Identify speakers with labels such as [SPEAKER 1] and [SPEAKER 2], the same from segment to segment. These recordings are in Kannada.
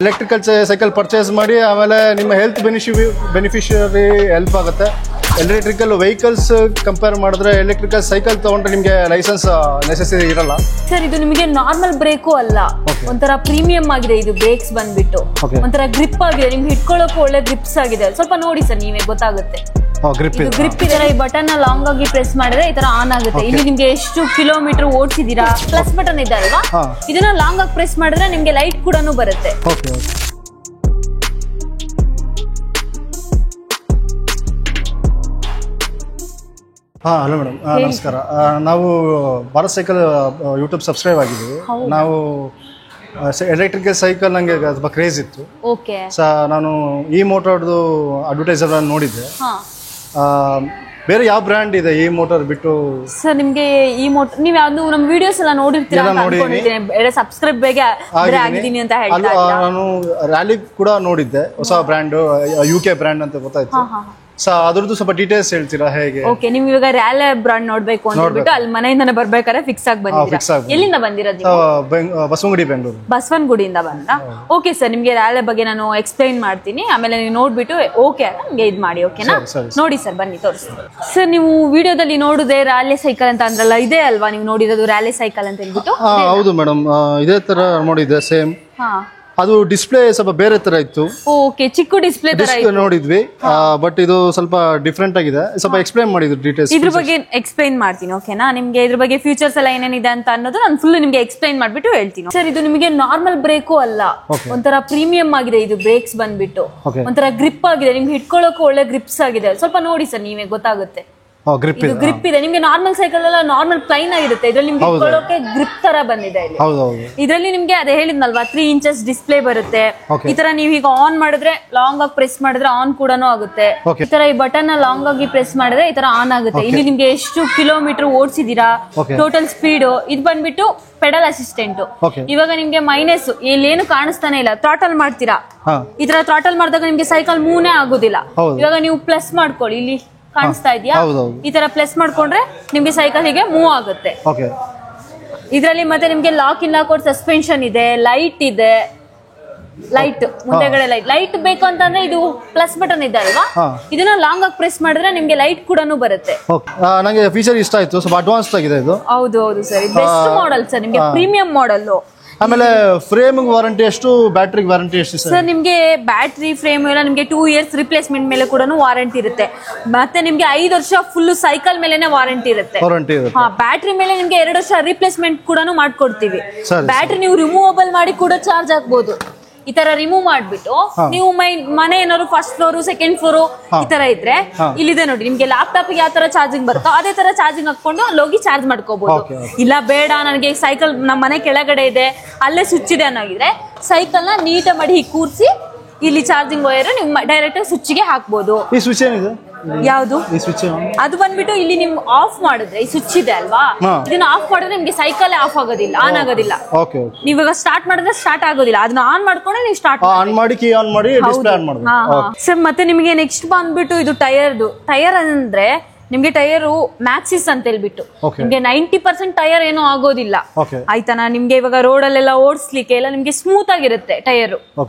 [SPEAKER 1] ಎಲೆಕ್ಟ್ರಿಕಲ್ ಸೈಕಲ್ ಪರ್ಚೇಸ್ ಮಾಡಿ ಆಮೇಲೆ ನಿಮ್ಮ ಹೆಲ್ತ್ ಬೆನಿಫಿಷಿಯರಿ ಹೆಲ್ಪ್ ಆಗುತ್ತೆ. ಎಲೆಕ್ಟ್ರಿಕಲ್ ವೆಹಿಕಲ್ಸ್ ಕಂಪೇರ್ ಮಾಡಿದ್ರೆ ಎಲೆಕ್ಟ್ರಿಕಲ್ ಸೈಕಲ್ ತಗೊಂಡ್ರೆ ನಿಮಗೆ ಲೈಸೆನ್ಸ್ ನೆಸೆಸರಿ ಇರಲ್ಲ
[SPEAKER 2] ಸರ್. ಇದು ನಿಮಗೆ ನಾರ್ಮಲ್ ಬ್ರೇಕು ಅಲ್ಲ, ಒಂಥರ ಪ್ರೀಮಿಯಂ ಆಗಿದೆ. ಇದು ಬ್ರೇಕ್ಸ್ ಬಂದ್ಬಿಟ್ಟು ಒಂಥರ ಗ್ರಿಪ್ ಆಗಿದೆ, ನಿಮ್ಗೆ ಹಿಡ್ಕೊಳ್ಳೋಕೆ ಒಳ್ಳೆ ಗ್ರಿಪ್ಸ್ ಆಗಿದೆ. ಸ್ವಲ್ಪ ನೋಡಿ ಸರ್, ನೀವೇ ಗೊತ್ತಾಗುತ್ತೆ. ಗ್ರಿಪ್ ಇದೆ. ಈ ಬಟನ್ ಲಾಂಗ್ ಆಗಿ ಪ್ರೆಸ್ ಮಾಡಿದ್ರೆ ಈ ತರ ಆನ್ ಆಗುತ್ತೆ. ಇಲ್ಲಿ ನಿಮ್ಗೆ ಎಷ್ಟು ಕಿಲೋಮೀಟರ್ ಓಡಿಸಿದೀರಾ, ಪ್ಲಸ್ ಬಟನ್ ಇದೆ ಅಲ್ವಾ, ಇದನ್ನ ಲಾಂಗ್ ಆಗಿ ಪ್ರೆಸ್ ಮಾಡಿದ್ರೆ ನಿಮ್ಗೆ ಲೈಟ್ ಕೂಡ ಬರುತ್ತೆ.
[SPEAKER 1] ಹಲೋ ಮೇಡಮ್, ನಮಸ್ಕಾರ. ನಾವು ಭಾರತ್ ಸೈಕಲ್ ಯೂಟ್ಯೂಬ್ ಸಬ್ಸ್ಕ್ರೈಬ್ ಆಗಿದ್ದೀವಿ. ನಾವು ಎಲೆಕ್ಟ್ರಿಕಲ್ ಸೈಕಲ್ ನಂಗೆ ತುಂಬ ಕ್ರೇಜ್ ಇತ್ತು. ನಾನು ಈ ಮೋಟರ್ದು ಅಡ್ವರ್ಟೈಸರ್ ನೋಡಿದ್ದೆ. ಬೇರೆ ಯಾವ ಬ್ರ್ಯಾಂಡ್ ಇದೆ ಈ ಮೋಟರ್ ಬಿಟ್ಟು?
[SPEAKER 2] ಸರ್ ನಿಮ್ಗೆ ಈ ಮೋಟರ್ ನೀವು ಯಾವ್ದು ನಮ್ಮ ವಿಡಿಯೋಸ್ ಎಲ್ಲ ನೋಡಿರ್ತೀರಾ ಅನ್ಕೊಂಡಿದ್ದೀನಿ. ಸಬ್ಸ್ಕ್ರೈಬ್ ಬೇಗ ಆಗಿದ್ದೀನಿ ಅಂತ ಹೇಳ್ತಾ
[SPEAKER 1] ನಾನು ರ್ಯಾಲಿ ಕೂಡ ನೋಡಿದ್ದೆ. ಹೊಸ ಬ್ರ್ಯಾಂಡ್ UK ಬ್ರ್ಯಾಂಡ್ ಅಂತ ಗೊತ್ತಾಯ್ತು. ಅದ್ರದ್ದು ಸ್ವಲ್ಪ ಡೀಟೇಲ್ಸ್ ಹೇಳ್ತೀರಾ ಹೇಗೆ?
[SPEAKER 2] ಓಕೆ, ನೀವು ಇವಾಗ ರ್ಯಾಲೆ ಬ್ರಾಂಡ್ ನೋಡ್ಬೇಕು ಅಂದ್ಬಿಟ್ಟು ಅಲ್ಲಿ ಮನೆಯಿಂದನೇ ಬರ್ಬೇಕಾದ್ರೆ ಫಿಕ್ಸ್ ಆಗಿ ಬಂದಿದ್ದೀರಾ. ಎಲ್ಲಿಂದ ಬಂದಿರೋದು?
[SPEAKER 1] ಬಸವನಗುಡಿ, ಬೆಂಗಳೂರು.
[SPEAKER 2] ಬಸವನಗುಡಿಯಿಂದ ಬಂದ್ರಾ? ಓಕೆ ಸರ್, ನಿಮ್ಗೆ ರ್ಯಾಲೆ ಬಗ್ಗೆ ನಾನು ಎಕ್ಸ್ಪ್ಲೈನ್ ಮಾಡ್ತೀನಿ, ಆಮೇಲೆ ನೀವು ನೋಡ್ಬಿಟ್ಟು ಓಕೆ ನಮ್ಗೆ ಇದು ಮಾಡಿ. ಓಕೆನಾ? ನೋಡಿ ಸರ್, ಬನ್ನಿ ತೋರಿಸ್ತೀನಿ. ಸರ್ ನೀವು ವಿಡಿಯೋದಲ್ಲಿ ನೋಡುದೇ ರ್ಯಾಲೆ ಸೈಕಲ್ ಅಂತ ಅಂದ್ರಲ್ಲ, ಇದೇ ಅಲ್ವಾ ನೀವು ನೋಡಿರೋದು ರ್ಯಾಲೆ ಸೈಕಲ್ ಅಂತ ಹೇಳ್ಬಿಟ್ಟು?
[SPEAKER 1] ಹೌದು ಮೇಡಮ್, ಇದೇ ತರ ನೋಡಿದ್ದೆ ಸೇಮ್. ಅದು ಡಿಸ್ಪ್ಲೇ ಸ್ವಲ್ಪ ಬೇರೆ ತರ ಇತ್ತು.
[SPEAKER 2] ಓಕೆ, ಚಿಕ್ಕ ಡಿಸ್ಪ್ಲೇ ತರ
[SPEAKER 1] ನೋಡಿದ್ವಿ, ಬಟ್ ಇದು ಸ್ವಲ್ಪ ಡಿಫ್ರೆಂಟ್ ಆಗಿದೆ. ಸ್ವಲ್ಪ ಎಕ್ಸ್ಪ್ಲೈನ್ ಮಾಡಿದ್ರು ಡೀಟೇಲ್ಸ್.
[SPEAKER 2] ಇದ್ರ ಬಗ್ಗೆ ಎಕ್ಸ್ಪ್ಲೈನ್ ಮಾಡ್ತೀನಿ. ಓಕೆನಾ? ನಿಮ್ಗೆ ಇದ್ರ ಬಗ್ಗೆ ಫ್ಯೂಚರ್ಸ್ ಎಲ್ಲ ಏನೇನಿದೆ ಅಂತ ಅನ್ನೋದು ನಾನು ಫುಲ್ ನಿಮ್ಗೆ ಎಕ್ಸ್ಪ್ಲೈನ್ ಮಾಡ್ಬಿಟ್ಟು ಹೇಳ್ತೀನಿ. ಸರ್ ಇದು ನಿಮಗೆ ನಾರ್ಮಲ್ ಬ್ರೇಕು ಅಲ್ಲ, ಒಂಥರ ಪ್ರೀಮಿಯಂ ಆಗಿದೆ. ಇದು ಬ್ರೇಕ್ಸ್ ಬಂದ್ಬಿಟ್ಟು ಒಂಥರ ಗ್ರಿಪ್ ಆಗಿದೆ, ನಿಮ್ಗೆ ಹಿಡ್ಕೊಳ್ಳೋಕೆ ಒಳ್ಳೆ ಗ್ರಿಪ್ಸ್ ಆಗಿದೆ. ಸ್ವಲ್ಪ ನೋಡಿ ಸರ್, ನೀವೇ ಗೊತ್ತಾಗುತ್ತೆ. ಗ್ರಿಪ್ ಇದೆ. ನಿಮ್ಗೆ ನಾರ್ಮಲ್ ಸೈಕಲ್ ಎಲ್ಲ ನಾರ್ಮಲ್ ಪ್ಲೈನ್ ಆಗಿರುತ್ತೆ, ಇದ್ರಲ್ಲಿ ನಿಮ್ಗೆ ಹಿಡ್ಕೊಳ್ಳೋಕೆ ಗ್ರಿಪ್ ತರ ಬಂದಿದೆ. ಇದ್ರಲ್ಲಿ ನಿಮ್ಗೆ ಅದೇ ಹೇಳಿದ್ನಲ್ವಾ 3 ಇಂಚಸ್ ಡಿಸ್ಪ್ಲೇ ಬರುತ್ತೆ. ಈ ತರ ನೀವು ಈಗ ಆನ್ ಮಾಡಿದ್ರೆ ಲಾಂಗ್ ಆಗಿ ಪ್ರೆಸ್ ಮಾಡಿದ್ರೆ ಆನ್ ಕೂಡ ಆಗುತ್ತೆ. ಈ ತರ ಈ ಬಟನ್ ಲಾಂಗ್ ಆಗಿ ಪ್ರೆಸ್ ಮಾಡಿದ್ರೆ ಈ ತರ ಆನ್ ಆಗುತ್ತೆ. ಇಲ್ಲಿ ನಿಮ್ಗೆ ಎಷ್ಟು ಕಿಲೋಮೀಟರ್ ಓಡಿಸಿದೀರಾ, ಟೋಟಲ್ ಸ್ಪೀಡ್, ಇದು ಬಂದ್ಬಿಟ್ಟು ಪೆಡಲ್ ಅಸಿಸ್ಟೆಂಟ್. ಇವಾಗ ನಿಮ್ಗೆ ಮೈನಸ್ ಇಲ್ಲೇನು ಕಾಣಿಸ್ತಾನೆ ಇಲ್ಲ, ಥ್ರಾಟಲ್ ಮಾಡ್ತೀರಾ, ಈ ತರ ಥ್ರಾಟಲ್ ಮಾಡಿದಾಗ ನಿಮ್ಗೆ ಸೈಕಲ್ ಮೂವ್ನೇ ಆಗೋದಿಲ್ಲ. ಇವಾಗ ನೀವು ಪ್ಲಸ್ ಮಾಡ್ಕೊಳ್ಳಿ, ಇಲ್ಲಿ ಕಾಣಿಸ್ತಾ ಇದೆಯಾ? ಈ ತರ ಪ್ಲಸ್ ಮಾಡ್ಕೊಂಡ್ರೆ ನಿಮ್ಗೆ ಸೈಕಲ್ ಹೀಗೆ ಮೂವ್ ಆಗುತ್ತೆ. ಇದರಲ್ಲಿ ಮತ್ತೆ ನಿಮ್ಗೆ lock in lock out suspension ಇದೆ, ಲೈಟ್ ಇದೆ. ಲೈಟ್ ಮುಂದೆಗಡೆ ಲೈಟ್ ಬೇಕು ಅಂತಂದ್ರೆ ಇದು ಪ್ಲಸ್ ಬಟನ್ ಇದೆ ಅಲ್ವಾ, ಇದನ್ನ ಲಾಂಗ್ ಆಗಿ ಪ್ರೆಸ್ ಮಾಡಿದ್ರೆ ನಿಮ್ಗೆ ಲೈಟ್ ಕೂಡ ಬರುತ್ತೆ.
[SPEAKER 1] ನನಗೆ ಫೀಚರ್ ಇಷ್ಟ ಆಯ್ತು, ಸ್ವಲ್ಪ ಅಡ್ವಾನ್ಸ್ ಆಗಿದೆ ಇದು.
[SPEAKER 2] ಹೌದು ಹೌದು ಸರ್, ಬೆಸ್ಟ್ ಮಾಡೆಲ್ ಸರ್, ನಿಮ್ಗೆ ಪ್ರೀಮಿಯಂ ಮಾಡೆಲ್.
[SPEAKER 1] ಆಮೇಲೆ ಫ್ರೇಮ್ ವಾರಂಟಿ ಎಷ್ಟು, ಬ್ಯಾಟರಿ ವಾರಂಟಿ ಎಷ್ಟು
[SPEAKER 2] ಸರ್? ನಿಮ್ಗೆ ಬ್ಯಾಟರಿ ಫ್ರೇಮ್ ಎಲ್ಲ ನಿಮ್ಗೆ 2 ಇಯರ್ಸ್ ರಿಪ್ಲೇಸ್ಮೆಂಟ್ ಮೇಲೆ ಕೂಡ ವಾರಂಟಿ ಇರುತ್ತೆ. ಮತ್ತೆ ನಿಮ್ಗೆ 5 ವರ್ಷ ಫುಲ್ ಸೈಕಲ್ ಮೇಲೆನೆ ವಾರಂಟಿ ಇರುತ್ತೆ. ಬ್ಯಾಟರಿ ಮೇಲೆ ನಿಮ್ಗೆ 2 ವರ್ಷ ರಿಪ್ಲೇಸ್ಮೆಂಟ್ ಕೂಡ ಮಾಡ್ಕೊಡ್ತೀವಿ. ಬ್ಯಾಟರಿ ನೀವು ರಿಮೂವಬಲ್ ಮಾಡಿ ಕೂಡ ಚಾರ್ಜ್ ಆಗ್ಬೋದು. ಈ ತರ ರಿಮೂವ್ ಮಾಡ್ಬಿಟ್ಟು ನೀವು ಮನೆ ಏನಾದ್ರು ಫಸ್ಟ್ ಫ್ಲೋರ್ ಸೆಕೆಂಡ್ ಫ್ಲೋರ್ ಈ ತರ ಇದ್ರೆ ಇಲ್ಲಿದೆ ನೋಡಿ, ನಿಮ್ಗೆ ಲ್ಯಾಪ್ಟಾಪ್ ಯಾವ ತರ ಚಾರ್ಜಿಂಗ್ ಬರುತ್ತೋ ಅದೇ ತರ ಚಾರ್ಜಿಂಗ್ ಹಾಕೊಂಡು ಹೋಗಿ ಚಾರ್ಜ್ ಮಾಡ್ಕೋಬಹುದು. ಇಲ್ಲ ಬೇಡ ನನಗೆ ಸೈಕಲ್ ನಮ್ಮ ಮನೆ ಕೆಳಗಡೆ ಇದೆ ಅಲ್ಲೇ ಸ್ವಿಚ್ ಇದೆ ಅನ್ನೋಗಿದ್ರೆ ಸೈಕಲ್ ನ ನೀಟಾಗಿ ಮಾಡಿ ಕೂರಿಸಿ ಇಲ್ಲಿ ಚಾರ್ಜಿಂಗ್ ವೈರ್ ನೀವು ಡೈರೆಕ್ಟ್ ಸ್ವಿಚ್ ಗೆ ಹಾಕ್ಬೋದು.
[SPEAKER 1] ಈ ಸ್ವಿಚ್ ಏನಿದೆ
[SPEAKER 2] ಯಾವುದು? ಅದು ಬಂದ್ಬಿಟ್ಟು ಇಲ್ಲಿ ನಿಮ್ ಆಫ್ ಮಾಡಿದ್ರೆ ಈ ಸ್ವಿಚ್ ಇದೆ ಅಲ್ವಾ, ಇದನ್ನ ಆಫ್ ಮಾಡಿದ್ರೆ ನಿಮ್ಗೆ ಸೈಕಲ್ ಆಫ್ ಆಗೋದಿಲ್ಲ, ಆನ್ ಆಗೋದಿಲ್ಲ. ನೀವಾಗ ಸ್ಟಾರ್ಟ್ ಮಾಡಿದ್ರೆ ಸ್ಟಾರ್ಟ್ ಆಗೋದಿಲ್ಲ, ಅದನ್ನ ಆನ್ ಮಾಡ್ಕೊಂಡ್ರೆ ನೀವು ಸ್ಟಾರ್ಟ್
[SPEAKER 1] ಮಾಡಿ ಕೀ ಆನ್ ಮಾಡಿ ಡಿಸ್ಪ್ಲೇ ಆನ್ ಮಾಡಿ.
[SPEAKER 2] ಸರ್ ಮತ್ತೆ ನಿಮಗೆ ನೆಕ್ಸ್ಟ್ ಬಂದ್ಬಿಟ್ಟು ಇದು ಟೈರ್ ಅಂದ್ರೆ ನಿಮ್ಗೆ ಟೈರ್ ಮ್ಯಾಕ್ಸಿಸ್ ಅಂತ ಹೇಳ್ಬಿಟ್ಟು ನಿಮ್ಗೆ 90% ಟೈರ್ ಏನೂ ಆಗೋದಿಲ್ಲ ಆಯ್ತಾನ. ನಿಮ್ಗೆ ಇವಾಗ ರೋಡ್ ಅಲ್ಲೆಲ್ಲ ಓಡಿಸ್ಲಿಕ್ಕೆ ಎಲ್ಲ ನಿಮ್ಗೆ ಸ್ಮೂತ್ ಆಗಿರುತ್ತೆ, ಟೈರ್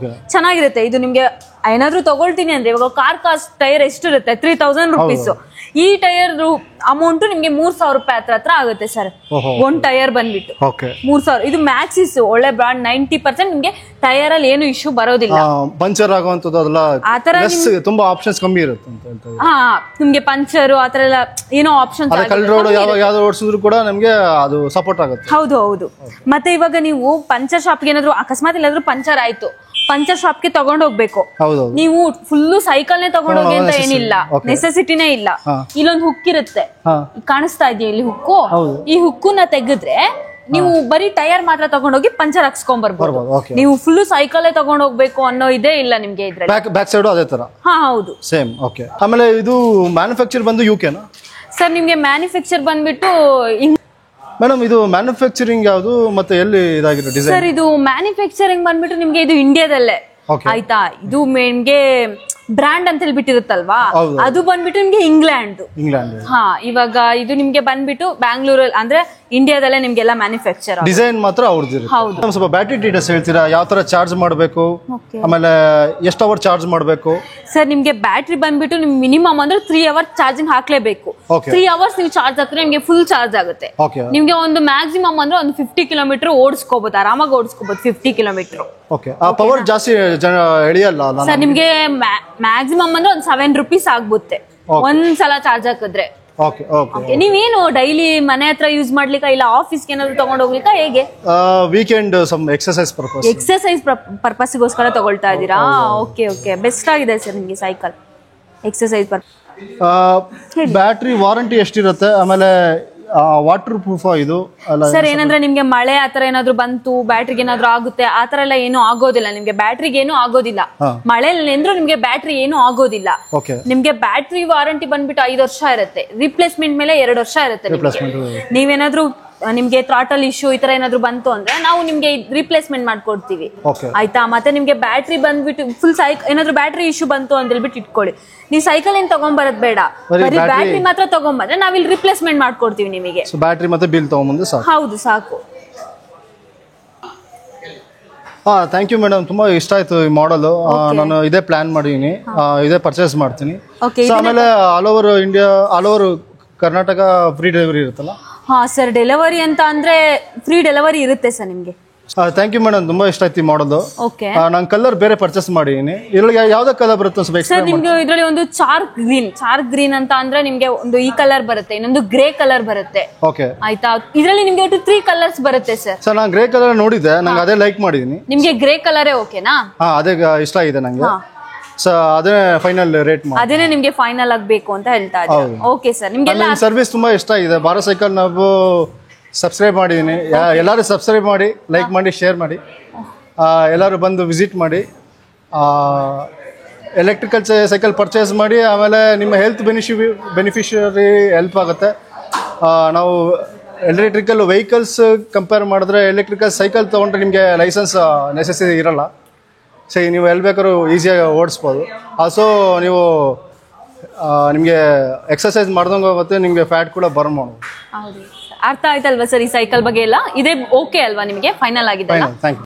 [SPEAKER 2] ಚೆನ್ನಾಗಿರುತ್ತೆ. ಇದು ನಿಮ್ಗೆ ಏನಾದ್ರು ತಗೊಳ್ತೀನಿ ಅಂದ್ರೆ ಇವಾಗ ಕಾರ್ ಕಾಸ್ಟ್ ಟೈರ್ ಎಷ್ಟಿರುತ್ತೆ 3000 ರುಪೀಸ್. ಈ ಟೈರ್ ಅಮೌಂಟ್ ನಿಮ್ಗೆ 3000 ರೂಪಾಯಿ ಹತ್ರ ಆಗುತ್ತೆ ಸರ್. ಒಂದ್ ಟೈರ್ ಬಂದ್ಬಿಟ್ಟು 3000. ಇದು ಮ್ಯಾಕ್ಸಿಸ್ ಒಳ್ಳೆ ಬ್ರಾಂಡ್, 90% ನಿಮ್ಗೆ ಟೈರ್ ಅಲ್ಲಿ ಏನು ಇಶ್ಯೂ ಬರೋದಿಲ್ಲ.
[SPEAKER 1] ಪಂಚರ್ ಆಗುವಂತದ್ದು ಅದೆಲ್ಲ ಆತರ ತುಂಬಾ ಆಪ್ಷನ್ಸ್ ಕಮ್ಮಿ ಇರುತ್ತೆ ಅಂತ ಹೇಳ್ತಾರೆ.
[SPEAKER 2] ನಿಮ್ಗೆ ಪಂಚರ್ ಆತರ ಎಲ್ಲ ಏನೋ ಆಪ್ಷನ್
[SPEAKER 1] ಓಡಿಸಿದ್ರು ಕೂಡ ನಮ್ಗೆ ಅದು ಸಪೋರ್ಟ್ ಆಗುತ್ತೆ.
[SPEAKER 2] ಹೌದು ಹೌದು. ಮತ್ತೆ ಇವಾಗ ನೀವು ಪಂಚರ್ ಶಾಪ್ಗೆ ಏನಾದ್ರು ಅಕಸ್ಮಾತ್ ಎಲ್ಲಾದ್ರೂ ಪಂಚರ್ ಆಯ್ತು, ಪಂಚರ್ ಶಾಪ್ಗೆ ತಗೊಂಡ್ ಹೋಗ್ಬೇಕು, ನೀವು ಫುಲ್ಲು ಸೈಕಲ್ನೇ ತಗೊಂಡ್ ಹೋಗಿ ಅಂತ ಏನಿಲ್ಲ, ನೆಸೆಸಿಟಿನೇ ಇಲ್ಲ. ಇಲ್ಲೊಂದು ಹುಕ್ ಇರುತ್ತೆ, ಕಾಣಿಸ್ತಾ ಇದೆಯಾ ಇಲ್ಲಿ ಹುಕ್ಕು? ಈ ಹುಕ್ಕನ್ನ ತೆಗೆದ್ರೆ ನೀವು ಬರೀ ಟೈರ್ ಮಾತ್ರ ತಗೊಂಡೋಗಿ ಪಂಚರ್ ಹಾಕ್ಸ್ಕೊಂಡ್ ಬರ್ಬೋದು. ನೀವು ಫುಲ್ ಸೈಕಲ್ ತಗೊಂಡ್ ಹೋಗ್ಬೇಕು ಅನ್ನೋ ಇದೇ ಇಲ್ಲ ನಿಮ್ಗೆ ಇದ್ರಲ್ಲಿ.
[SPEAKER 1] ಬ್ಯಾಕ್ ಸೈಡ್ ಅದೇ ತರ.
[SPEAKER 2] ಹೌದು
[SPEAKER 1] ಸೇಮ್. ಓಕೆ. ಆಮೇಲೆ ಇದು ಮ್ಯಾನುಫ್ಯಾಕ್ಚರ್ ಬಂದು UK ನಾ
[SPEAKER 2] ಸರ್? ನಿಮ್ಗೆ ಮ್ಯಾನುಫ್ಯಾಕ್ಚರ್ ಬಂದ್ಬಿಟ್ಟು
[SPEAKER 1] ಮೇಡಮ್ ಇದು ಮ್ಯಾನುಫ್ಯಾಕ್ಚರಿಂಗ್ ಯಾವುದು ಮತ್ತೆ ಎಲ್ಲಿ ಇದಾಗಿದೆ ಡಿಸೈನ್?
[SPEAKER 2] ಸರ್ ಇದು ಮ್ಯಾನುಫ್ಯಾಕ್ಚರಿಂಗ್ ಬಂದ್ಬಿಟ್ಟು ನಿಮ್ಗೆ ಇದು ಇಂಡಿಯಾದಲ್ಲೇ ಆಯ್ತಾ. ಇದು ನಿಮ್ಗೆ ಬ್ರ್ಯಾಂಡ್ ಅಂತ ಹೇಳ್ಬಿಟ್ಟಿರುತ್ತಲ್ವಾ, ಅದು ಬಂದ್ಬಿಟ್ಟು ನಿಮ್ಗೆ ಇಂಗ್ಲೆಂಡ್. ಹಾ, ಇವಾಗ ಇದು ನಿಮ್ಗೆ ಬಂದ್ಬಿಟ್ಟು ಬ್ಯಾಂಗ್ಳೂರಲ್ಲಿ ಅಂದ್ರೆ ಇಂಡಿಯಾದಲ್ಲೇ ನಿಮ್ಗೆಲ್ಲ ಮ್ಯಾನುಫ್ಯಾಕ್ಚರ್.
[SPEAKER 1] ಡಿಸೈನ್ ಮಾತ್ರ ಅವ್ರದ್ದು.
[SPEAKER 2] ಹೌದು.
[SPEAKER 1] ಸ್ವಲ್ಪ ಬ್ಯಾಟರಿ ಡೀಟೇಲ್ಸ್ ಹೇಳ್ತೀರಾ? ಯಾವ ತರ ಚಾರ್ಜ್ ಮಾಡಬೇಕು, ಆಮೇಲೆ ಎಷ್ಟು ಅವರ್ ಚಾರ್ಜ್ ಮಾಡಬೇಕು?
[SPEAKER 2] ಸರ್ ನಿಮ್ಗೆ ಬ್ಯಾಟ್ರಿ ಬಂದ್ಬಿಟ್ಟು ನಿಮ್ ಮಿನಿಮಮ್ ಅಂದ್ರೆ 3 ಅವರ್ಸ್ ಚಾರ್ಜಿಂಗ್ ಹಾಕ್ಲೇಬೇಕು. 3 ಅವರ್ಸ್ ನೀವು ಚಾರ್ಜ್ ಹಾಕಿದ್ರೆ ನಿಮ್ಗೆ ಫುಲ್ ಚಾರ್ಜ್ ಆಗುತ್ತೆ. ನಿಮ್ಗೆ ಒಂದು ಮ್ಯಾಕ್ಸಿಮಮ್ ಅಂದ್ರೆ ಒಂದು 50 ಕಿಲೋಮೀಟರ್ ಓಡಿಸ್ಕೋಬಹುದು, ಆರಾಮಾಗಿ ಓಡಿಸ್ಕೋಬಹುದು 50 ಕಿಲೋಮೀಟರ್.
[SPEAKER 1] ಪವರ್ ಜಾಸ್ತಿ ಎಳಿಯಲ್ಲ
[SPEAKER 2] ಸರ್ ನಿಮ್ಗೆ ಮ್ಯಾಕ್ಸಿಮಮ್ ಅಂದ್ರೆ ಒಂದು 7 ರೂಪೀಸ್ ಆಗ್ಬಿಡುತ್ತೆ ಒಂದ್ಸಲ ಚಾರ್ಜ್ ಹಾಕಿದ್ರೆ. ನೀವೇನು ಡೈಲಿ ಮನೆ ಹತ್ರ ಯೂಸ್ ಮಾಡ್ಲಿಕ್ಕೆ ಇಲ್ಲ ಆಫೀಸ್ಗೆ ಏನಾದ್ರು ತಗೊಂಡ್ ಹೋಗ್ಲಿಕ್ಕೆ ಹೇಗೆ?
[SPEAKER 1] ವೀಕೆಂಡ್ ಎಕ್ಸರ್ಸೈಸ್
[SPEAKER 2] ಪರ್ಪಸ್ಗೋಸ್ಕರ ತಗೊಳ್ತಾ ಇದ್ದೀರಾ? ಓಕೆ ಓಕೆ, ಬೆಸ್ಟ್ ಆಗಿದೆ ಸರ್ ನಿಮ್ಗೆ ಸೈಕಲ್ ಎಕ್ಸರ್ಸೈಸ್
[SPEAKER 1] ಬ್ಯಾಟ್ರಿ ವಾರಂಟಿ ಎಷ್ಟಿರುತ್ತೆ? ಆಮೇಲೆ ವಾಟರ್ ಪ್ರೂಫ್ ಇದು
[SPEAKER 2] ಸರ್? ಏನಂದ್ರೆ ನಿಮ್ಗೆ ಮಳೆ ಆತರ ಏನಾದ್ರು ಬಂತು, ಬ್ಯಾಟ್ರಿಗೆ ಏನಾದ್ರು ಆಗುತ್ತೆ ಆತರ ಎಲ್ಲ ಏನು ಆಗೋದಿಲ್ಲ. ನಿಮ್ಗೆ ಬ್ಯಾಟ್ರಿಗೆ ಏನು ಆಗೋದಿಲ್ಲ. ಮಳೆಯಲ್ಲಿ ಎಂದ್ರೂ ನಿಮ್ಗೆ ಬ್ಯಾಟ್ರಿ ಏನು ಆಗೋದಿಲ್ಲ. ನಿಮ್ಗೆ ಬ್ಯಾಟ್ರಿ ವಾರಂಟಿ ಬಂದ್ಬಿಟ್ಟು 5 ವರ್ಷ ಇರುತ್ತೆ, ರಿಪ್ಲೇಸ್ಮೆಂಟ್ ಮೇಲೆ 2 ವರ್ಷ ಇರುತ್ತೆ. ನೀವೇನಾದ್ರೂ ನಿಮ್ಗೆ ಥ್ರಾಟಲ್ ಇಶ್ಯೂ ಈ ತರ ಏನಾದ್ರು ಬಂತು ಅಂದ್ರೆ ನಾವು ನಿಮ್ಗೆ ರಿಪ್ಲೇಸ್ಮೆಂಟ್ ಮಾಡ್ಕೊಡ್ತೀವಿ, ಆಯ್ತಾ? ಮತ್ತೆ ನಿಮ್ಗೆ ಬ್ಯಾಟ್ರಿ ಬಂದ್ಬಿಟ್ಟು ಫುಲ್ ಏನಾದ್ರು ಬ್ಯಾಟ್ರಿ ಇಶ್ಯೂ ಬಂತು ಅಂತ ಹೇಳ್ಬಿಟ್ಟು ಇಟ್ಕೊಳ್ಳಿ, ನೀವು ಸೈಕಲ್ ಏನ್ ತಗೊಂಡ್ಬರದ್ ಬೇಡ, ಬರೀ ಬ್ಯಾಟ್ರಿ ಮಾತ್ರ ತಗೊಂಡ್ಬಂದ್ರೆ ನಾವಿಲ್ಲಿ ರಿಪ್ಲೇಸ್ಮೆಂಟ್ ಮಾಡ್ಕೊಡ್ತೀವಿ ನಿಮಗೆ.
[SPEAKER 1] ಬ್ಯಾಟ್ರಿ ಮತ್ತೆ ಬಿಲ್ ತಗೊಂಡ್ಬಂದು ಸಾಕು.
[SPEAKER 2] ಹೌದು, ಸಾಕು.
[SPEAKER 1] ಥ್ಯಾಂಕ್ ಯು ಮೇಡಮ್, ತುಂಬಾ ಇಷ್ಟ ಆಯ್ತು ಈ ಮಾಡಲ್. ನಾನು ಇದೇ ಪ್ಲಾನ್ ಮಾಡಿದೀನಿ, ಇದೇ ಪರ್ಚೇಸ್ ಮಾಡ್ತೀನಿ. ಆಮೇಲೆ all over India, all over Karnataka free delivery ಇರುತ್ತಲ್ಲ?
[SPEAKER 2] ಹಾ ಸರ್, ಡೆಲಿವರಿ ಅಂತ ಅಂದ್ರೆ ಫ್ರೀ ಡೆಲಿವರಿ ಇರುತ್ತೆ ಸರ್ ನಿಮ್ಗೆ.
[SPEAKER 1] ಥ್ಯಾಂಕ್ ಯು ಮೇಡಮ್, ತುಂಬಾ ಇಷ್ಟ ಆಯ್ತು ಈ ಮಾಡಲ್.
[SPEAKER 2] ಓಕೆ,
[SPEAKER 1] ನಾನು ಕಲರ್ ಬೇರೆ ಪರ್ಚೇಸ್ ಮಾಡಿದೀನಿ. ಇದ್ರಲ್ಲಿ ಯಾವ್ದು ಕಲರ್ ಬರುತ್ತೆ
[SPEAKER 2] ಸರ್ ನಿಮ್ಗೆ? ಇದ್ರಲ್ಲಿ ಒಂದು ಚಾರ್ಕ್ ಗ್ರೀನ್ ಅಂತ ಅಂದ್ರೆ ನಿಮ್ಗೆ ಒಂದು ಈ ಕಲರ್ ಬರುತ್ತೆ, ಇನ್ನೊಂದು ಗ್ರೇ ಕಲರ್ ಬರುತ್ತೆ.
[SPEAKER 1] ಓಕೆ,
[SPEAKER 2] ಆಯ್ತಾ? ಇದ್ರಲ್ಲಿ ನಿಮ್ಗೆ ಒಟ್ಟು 3 ಕಲರ್ಸ್ ಬರುತ್ತೆ ಸರ್.
[SPEAKER 1] ಸರ್ ನಾನು ಗ್ರೇ ಕಲರ್ ನೋಡಿದ್ದೆ, ನಂಗೆ ಅದೇ ಲೈಕ್ ಮಾಡಿದೀನಿ.
[SPEAKER 2] ನಿಮ್ಗೆ ಗ್ರೇ ಕಲರೇ ಓಕೆನಾ?
[SPEAKER 1] ಅದೇ ಇಷ್ಟ ಆಗಿದೆ ನಂಗೆ. ಅದೇ ಫೈನಲ್ ರೇಟ್
[SPEAKER 2] ಅದೇನೇ ನಿಮ್ಗೆ ಫೈನಲ್ ಆಗಬೇಕು ಅಂತ ಹೇಳ್ತಾ ಇದ್ದೀನಿ. ಓಕೆ ಸರ್, ನಿಮ್ಗೆಲ್ಲ
[SPEAKER 1] ಸರ್ವಿಸ್ ತುಂಬಾ ಇಷ್ಟ ಆಗಿದೆ. ಭಾರತ್ ಸೈಕಲ್ ನಾವು ಸಬ್ಸ್ಕ್ರೈಬ್ ಮಾಡಿದೀನಿ. ಎಲ್ಲರೂ ಸಬ್ಸ್ಕ್ರೈಬ್ ಮಾಡಿ, ಲೈಕ್ ಮಾಡಿ, ಶೇರ್ ಮಾಡಿ, ಎಲ್ಲರೂ ಬಂದು ವಿಸಿಟ್ ಮಾಡಿ, ಎಲೆಕ್ಟ್ರಿಕಲ್ ಸೈಕಲ್ ಪರ್ಚೇಸ್ ಮಾಡಿ. ಆಮೇಲೆ ನಿಮ್ಮ ಹೆಲ್ತ್ ಬೆನಿಫಿಷರಿ ಹೆಲ್ಪ್ ಆಗುತ್ತೆ. ನಾವು ಎಲೆಕ್ಟ್ರಿಕಲ್ ವೆಹಿಕಲ್ಸ್ ಕಂಪೇರ್ ಮಾಡಿದ್ರೆ ಎಲೆಕ್ಟ್ರಿಕಲ್ ಸೈಕಲ್ ತೊಗೊಂಡ್ರೆ ನಿಮಗೆ ಲೈಸೆನ್ಸ್ ನೆಸೆಸಿಟಿ ಇರಲ್ಲ. ಸರಿ, ನೀವು ಎಲ್ಲಿ ಬೇಕಾದ್ರೂ ಈಸಿಯಾಗಿ ಓಡಿಸ್ಬೋದು. ಆಲ್ಸೋ ನೀವು ನಿಮಗೆ ಎಕ್ಸರ್ಸೈಸ್ ಮಾಡ್ದಂಗೆ ಹೋಗುತ್ತೆ, ನಿಮಗೆ ಫ್ಯಾಟ್ ಕೂಡ ಬರ್ನ್ ಮಾಡ್ಬೋದು.
[SPEAKER 2] ಅರ್ಥ ಆಯ್ತಲ್ವಾ ಸರ್ ಈ ಸೈಕಲ್ ಬಗ್ಗೆ ಎಲ್ಲ? ಇದೇ ಓಕೆ ಅಲ್ವಾ ನಿಮಗೆ? ಫೈನಲ್ ಆಗಿದೆ?
[SPEAKER 1] Thank you.